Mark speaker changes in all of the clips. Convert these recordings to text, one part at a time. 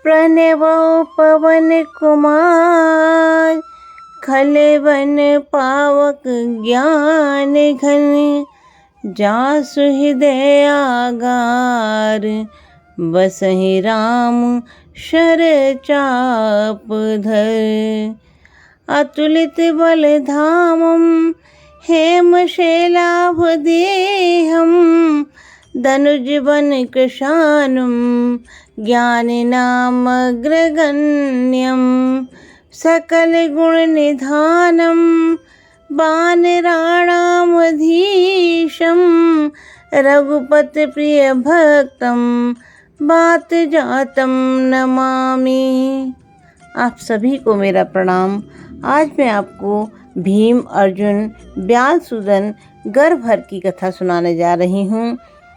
Speaker 1: प्रणवो पवन कुमार, खलवन पावक ज्ञान घन, जासु हृदय आगार, बसहि राम शर चाप धर। अतुलित बल धामम हेम शैलाभ देहम, धनुज बन कृशानुम ज्ञान नाम अग्रगण्यम, सकल गुण निधानम वानराणामधीशम, रघुपति प्रिय भक्तम बात जातम नमामि। आप सभी को मेरा प्रणाम। आज मैं आपको भीम अर्जुन व्यालसूदन गर्भहर की कथा सुनाने जा रही हूँ।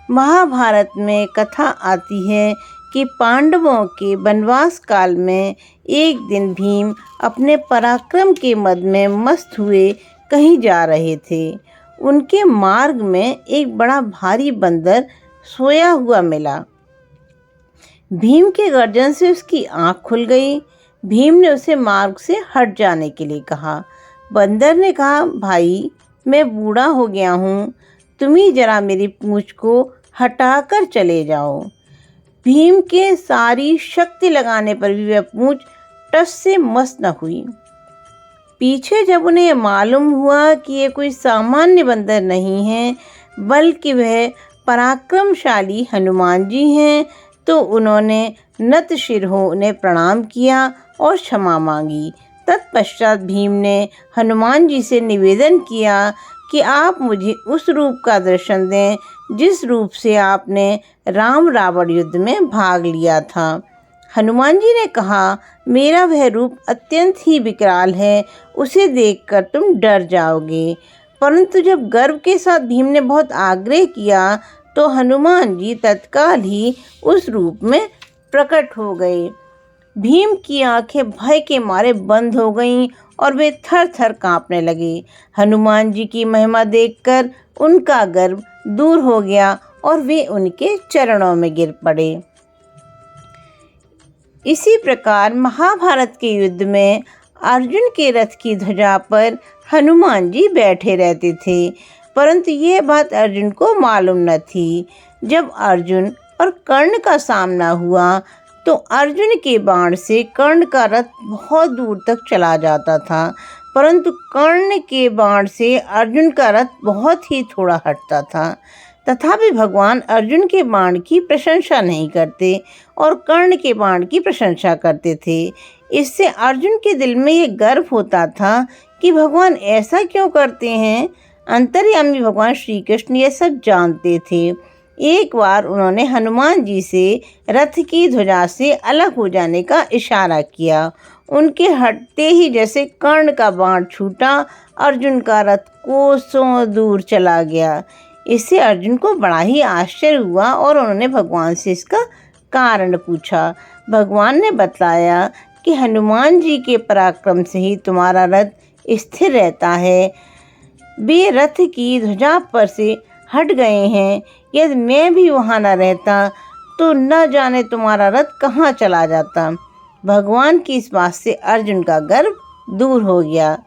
Speaker 1: महाभारत में कथा आती है कि पांडवों के वनवास काल में एक दिन भीम अपने पराक्रम के मद में मस्त हुए कहीं जा रहे थे। उनके मार्ग में एक बड़ा भारी बंदर सोया हुआ मिला। भीम के गर्जन से उसकी आंख खुल गई। भीम ने उसे मार्ग से हट जाने के लिए कहा। बंदर ने कहा, भाई मैं बूढ़ा हो गया हूँ, तुम ही जरा मेरी पूंछ को हटाकर चले जाओ। भीम के सारी शक्ति लगाने पर भी वह पूंछ टस से मस न हुई। पीछे जब उन्हें मालूम हुआ कि ये कोई सामान्य बंदर नहीं है बल्कि वह पराक्रमशाली हनुमान जी हैं, तो उन्होंने नत शिर हो उन्हें प्रणाम किया और क्षमा मांगी। तत्पश्चात भीम ने हनुमान जी से निवेदन किया कि आप मुझे उस रूप का दर्शन दें जिस रूप से आपने राम रावण युद्ध में भाग लिया था। हनुमान जी ने कहा, मेरा वह रूप अत्यंत ही विकराल है, उसे देखकर तुम डर जाओगे। परंतु जब गर्व के साथ भीम ने बहुत आग्रह किया तो हनुमान जी तत्काल ही उस रूप में प्रकट हो गए। भीम की आंखें भय के मारे बंद हो गईं और वे थर थर कांपने लगे। हनुमान जी की महिमा देखकर उनका गर्व दूर हो गया और वे उनके चरणों में गिर पड़े। इसी प्रकार महाभारत के युद्ध में अर्जुन के रथ की ध्वजा पर हनुमान जी बैठे रहते थे, परंतु ये बात अर्जुन को मालूम न थी। जब अर्जुन और कर्ण का सामना हुआ तो अर्जुन के बाण से कर्ण का रथ बहुत दूर तक चला जाता था, परंतु कर्ण के बाण से अर्जुन का रथ बहुत ही थोड़ा हटता था। तथापि भगवान अर्जुन के बाण की प्रशंसा नहीं करते और कर्ण के बाण की प्रशंसा करते थे। इससे अर्जुन के दिल में ये गर्व होता था कि भगवान ऐसा क्यों करते हैं। अंतर्यामी भगवान श्री कृष्ण ये सब जानते थे। एक बार उन्होंने हनुमान जी से रथ की ध्वजा से अलग हो जाने का इशारा किया। उनके हटते ही जैसे कर्ण का बाण छूटा, अर्जुन का रथ कोसों दूर चला गया। इससे अर्जुन को बड़ा ही आश्चर्य हुआ और उन्होंने भगवान से इसका कारण पूछा। भगवान ने बताया कि हनुमान जी के पराक्रम से ही तुम्हारा रथ स्थिर रहता है। वे रथ की ध्वजा पर से हट गए हैं। यदि मैं भी वहाँ न रहता तो न जाने तुम्हारा रथ कहाँ चला जाता। भगवान की इस बात से अर्जुन का गर्व दूर हो गया।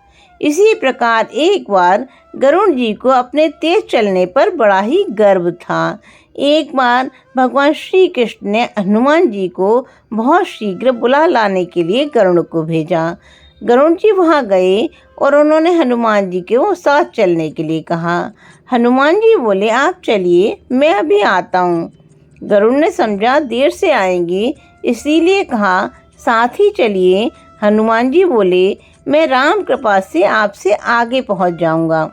Speaker 1: इसी प्रकार एक बार गरुड़ जी को अपने तेज चलने पर बड़ा ही गर्व था। एक बार भगवान श्री कृष्ण ने हनुमान जी को बहुत शीघ्र बुला लाने के लिए गरुड़ को भेजा। गरुड़ जी वहाँ गए और उन्होंने हनुमान जी के वो साथ चलने के लिए कहा। हनुमान जी बोले, आप चलिए, मैं अभी आता हूँ। गरुड़ ने समझा देर से आएंगे, इसीलिए कहा साथ ही चलिए। हनुमान जी बोले, मैं राम कृपा से आपसे आगे पहुँच जाऊँगा।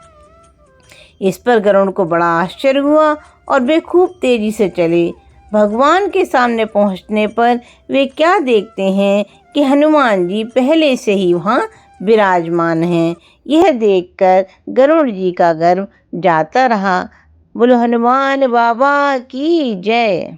Speaker 1: इस पर गरुड़ को बड़ा आश्चर्य हुआ और वे खूब तेजी से चले। भगवान के सामने पहुँचने पर वे क्या देखते हैं कि हनुमान जी पहले से ही वहाँ विराजमान हैं। यह देखकर गरुड़ जी का गर्व जाता रहा। बोलो हनुमान बाबा की जय।